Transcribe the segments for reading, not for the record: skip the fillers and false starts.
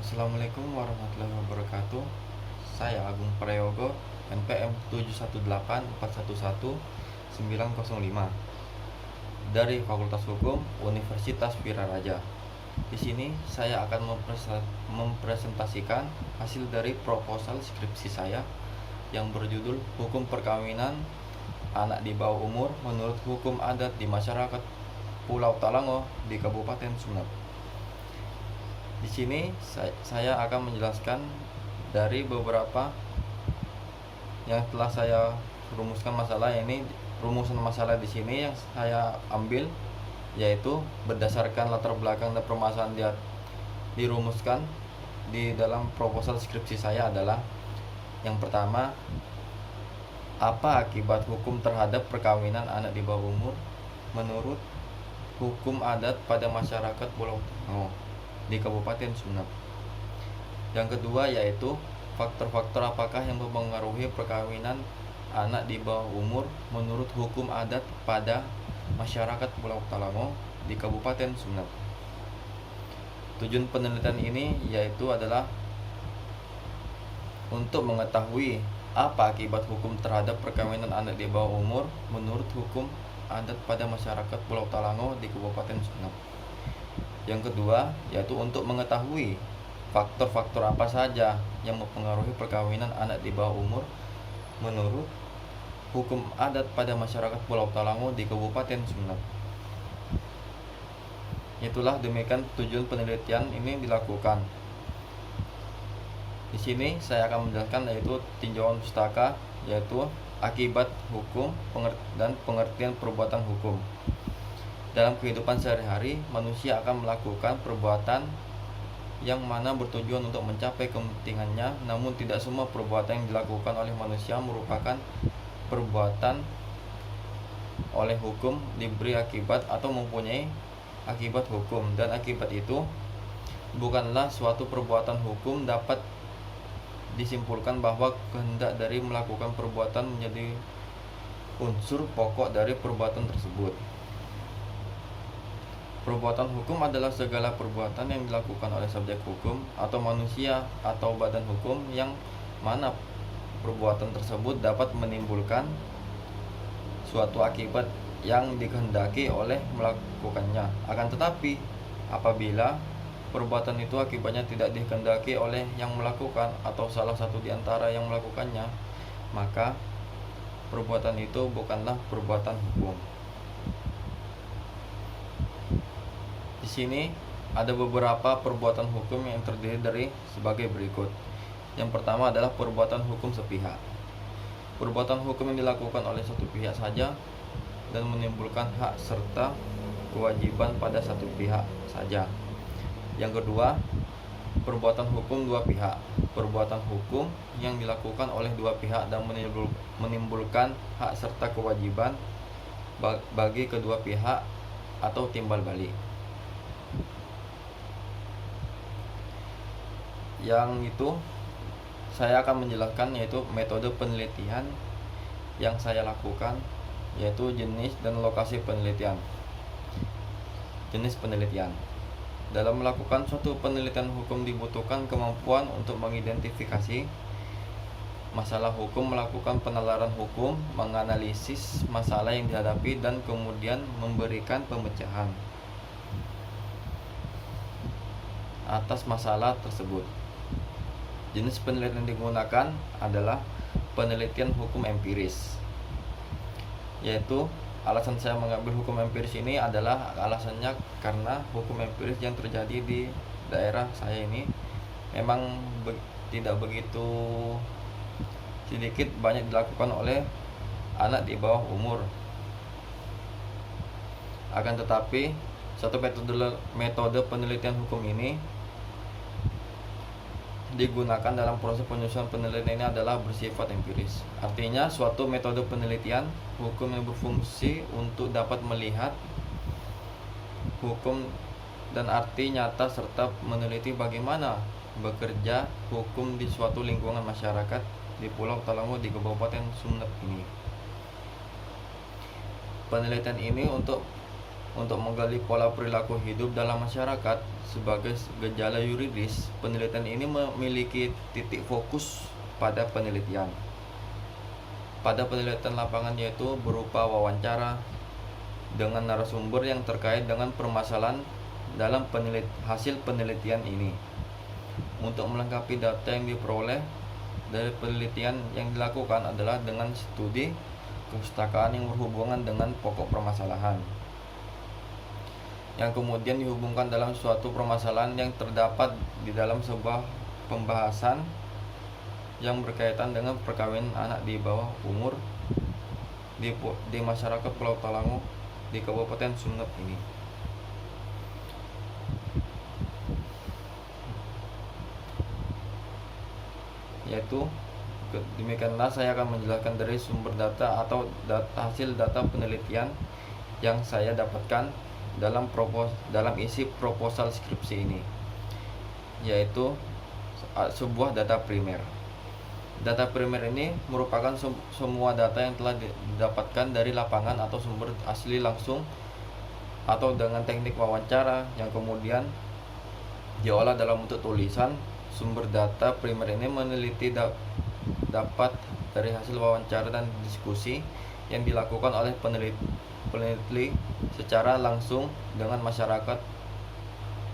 Assalamualaikum warahmatullahi wabarakatuh. Saya Agung Prayogo, NPM 718411905 dari Fakultas Hukum Universitas Wiraraja. Di sini saya akan mempresentasikan hasil dari proposal skripsi saya yang berjudul Hukum Perkawinan Anak di Bawah Umur menurut Hukum Adat di Masyarakat Pulau Talango di Kabupaten Sumeneb. Di sini saya akan menjelaskan dari beberapa yang telah saya rumuskan masalah. Ini rumusan masalah di sini yang saya ambil, yaitu berdasarkan latar belakang dan permasalahan dia dirumuskan di dalam proposal skripsi saya adalah: yang pertama, apa akibat hukum terhadap perkawinan anak di bawah umur menurut hukum adat pada masyarakat Pulau Talango di Kabupaten Sumeneb. Yang kedua yaitu faktor-faktor apakah yang mempengaruhi perkawinan anak di bawah umur menurut hukum adat pada masyarakat Pulau Talango di Kabupaten Sumeneb. Tujuan penelitian ini yaitu adalah untuk mengetahui apa akibat hukum terhadap perkawinan anak di bawah umur menurut hukum adat pada masyarakat Pulau Talango di Kabupaten Sumeneb. Yang kedua yaitu untuk mengetahui faktor-faktor apa saja yang mempengaruhi perkawinan anak di bawah umur menurut hukum adat pada masyarakat Pulau Talango di Kabupaten Sumeneb. Itulah demikian tujuan penelitian ini dilakukan. Di sini saya akan menjelaskan yaitu tinjauan pustaka, yaitu akibat hukum dan pengertian perbuatan hukum. Dalam kehidupan sehari-hari, manusia akan melakukan perbuatan yang mana bertujuan untuk mencapai kepentingannya, namun tidak semua perbuatan yang dilakukan oleh manusia merupakan perbuatan oleh hukum diberi akibat atau mempunyai akibat hukum, dan akibat itu bukanlah suatu perbuatan hukum dapat disimpulkan bahwa kehendak dari melakukan perbuatan menjadi unsur pokok dari perbuatan tersebut. Perbuatan hukum adalah segala perbuatan yang dilakukan oleh subjek hukum atau manusia atau badan hukum yang mana perbuatan tersebut dapat menimbulkan suatu akibat yang dikehendaki oleh melakukannya. Akan tetapi, apabila perbuatan itu akibatnya tidak dikehendaki oleh yang melakukan atau salah satu di antara yang melakukannya, maka perbuatan itu bukanlah perbuatan hukum. Di sini ada beberapa perbuatan hukum yang terdiri dari sebagai berikut. Yang pertama adalah perbuatan hukum sepihak. Perbuatan hukum yang dilakukan oleh satu pihak saja dan menimbulkan hak serta kewajiban pada satu pihak saja. Yang kedua, perbuatan hukum dua pihak. Perbuatan hukum yang dilakukan oleh dua pihak dan menimbulkan hak serta kewajiban bagi kedua pihak atau timbal balik. Yang itu saya akan menjelaskan yaitu metode penelitian yang saya lakukan, yaitu jenis dan lokasi penelitian. Jenis penelitian. Dalam melakukan suatu penelitian hukum dibutuhkan kemampuan untuk mengidentifikasi masalah hukum, melakukan penalaran hukum, menganalisis masalah yang dihadapi, dan kemudian memberikan pemecahan atas masalah tersebut. Jenis penelitian yang digunakan adalah penelitian hukum empiris, yaitu alasan saya mengambil hukum empiris ini adalah alasannya karena hukum empiris yang terjadi di daerah saya ini memang tidak begitu sedikit banyak dilakukan oleh anak di bawah umur. Akan tetapi satu metode penelitian hukum ini digunakan dalam proses penyusunan penelitian ini adalah bersifat empiris. Artinya suatu metode penelitian hukum yang berfungsi untuk dapat melihat hukum dan arti nyata serta meneliti bagaimana bekerja hukum di suatu lingkungan masyarakat di Pulau Talango di Kabupaten Sumeneb ini. Penelitian ini untuk Untuk menggali pola perilaku hidup dalam masyarakat sebagai gejala yuridis, penelitian ini memiliki titik fokus pada penelitian. Pada penelitian lapangan, yaitu berupa wawancara dengan narasumber yang terkait dengan permasalahan dalam hasil penelitian ini. Untuk melengkapi data yang diperoleh dari penelitian yang dilakukan adalah dengan studi kepustakaan yang berhubungan dengan pokok permasalahan, yang kemudian dihubungkan dalam suatu permasalahan yang terdapat di dalam sebuah pembahasan yang berkaitan dengan perkawinan anak di bawah umur di masyarakat Pulau Talango di Kabupaten Sumeneb ini. Yaitu demikianlah saya akan menjelaskan dari sumber data atau hasil data penelitian yang saya dapatkan dalam isi proposal skripsi ini, yaitu sebuah data primer. Data primer ini merupakan semua data yang telah didapatkan dari lapangan atau sumber asli langsung atau dengan teknik wawancara yang kemudian diolah dalam bentuk tulisan. Sumber data primer ini meneliti dapat dari hasil wawancara dan diskusi yang dilakukan oleh peneliti secara langsung dengan masyarakat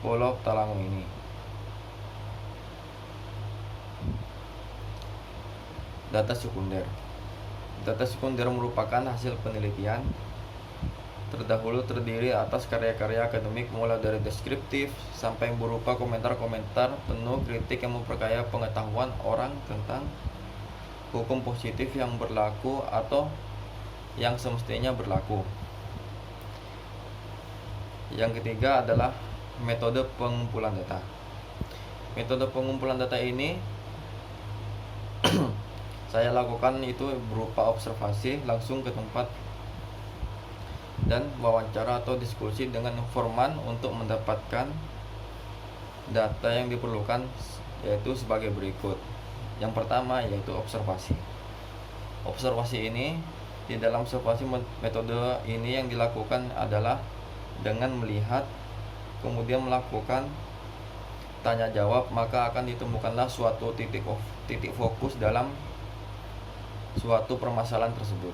Pulau Talango ini. Data sekunder. Data sekunder merupakan hasil penelitian terdahulu terdiri atas karya-karya akademik mulai dari deskriptif sampai yang berupa komentar-komentar penuh kritik yang memperkaya pengetahuan orang tentang hukum positif yang berlaku atau yang semestinya berlaku. Yang ketiga adalah metode pengumpulan data. Metode pengumpulan data ini saya lakukan itu berupa observasi langsung ke tempat dan wawancara atau diskusi dengan informan untuk mendapatkan data yang diperlukan, yaitu sebagai berikut. Yang pertama yaitu observasi. Observasi ini, di dalam observasi metode ini yang dilakukan adalah dengan melihat kemudian melakukan tanya jawab, maka akan ditemukanlah suatu titik fokus dalam suatu permasalahan tersebut.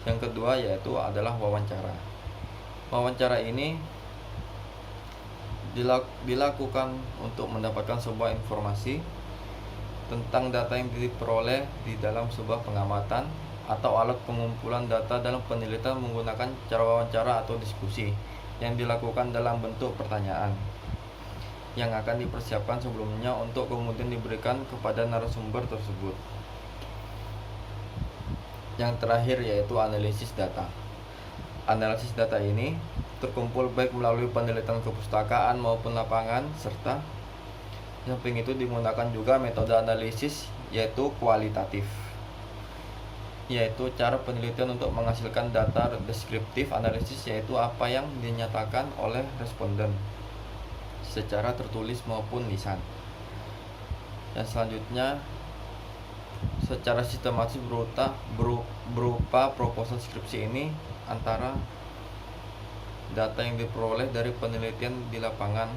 Yang kedua yaitu adalah wawancara. Wawancara ini dilakukan untuk mendapatkan sebuah informasi tentang data yang diperoleh di dalam sebuah pengamatan atau alat pengumpulan data dalam penelitian menggunakan cara wawancara atau diskusi yang dilakukan dalam bentuk pertanyaan yang akan dipersiapkan sebelumnya untuk kemudian diberikan kepada narasumber tersebut. Yang terakhir yaitu analisis data. Analisis data ini terkumpul baik melalui penelitian kepustakaan maupun lapangan, serta samping itu digunakan juga metode analisis yaitu kualitatif, yaitu cara penelitian untuk menghasilkan data deskriptif. Analisis yaitu apa yang dinyatakan oleh responden secara tertulis maupun lisan. Dan selanjutnya secara sistematis berupa proposal skripsi ini antara data yang diperoleh dari penelitian di lapangan,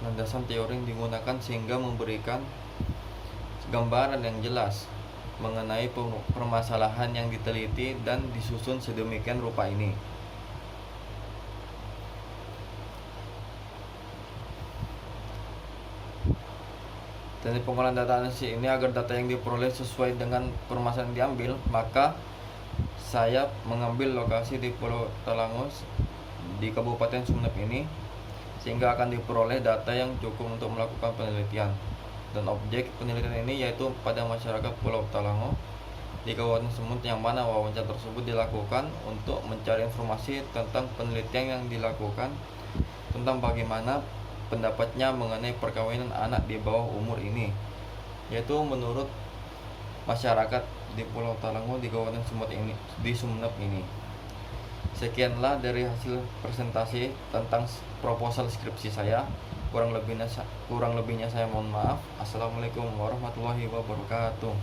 landasan teori yang digunakan sehingga memberikan gambaran yang jelas mengenai permasalahan yang diteliti dan disusun sedemikian rupa ini. Dan pengolahan data analisis ini, agar data yang diperoleh sesuai dengan permasalahan yang diambil, maka saya mengambil lokasi di Pulau Talango di Kabupaten Sumeneb ini, sehingga akan diperoleh data yang cukup untuk melakukan penelitian. Dan objek penelitian ini yaitu pada masyarakat Pulau Talango di Kabupaten Sumeneb, yang mana wawancara tersebut dilakukan untuk mencari informasi tentang penelitian yang dilakukan tentang bagaimana pendapatnya mengenai perkawinan anak di bawah umur ini, yaitu menurut masyarakat di Pulau Talango di Kabupaten Sumeneb ini. Sekianlah dari hasil presentasi tentang proposal skripsi saya. Kurang lebihnya saya mohon maaf. Assalamualaikum warahmatullahi wabarakatuh.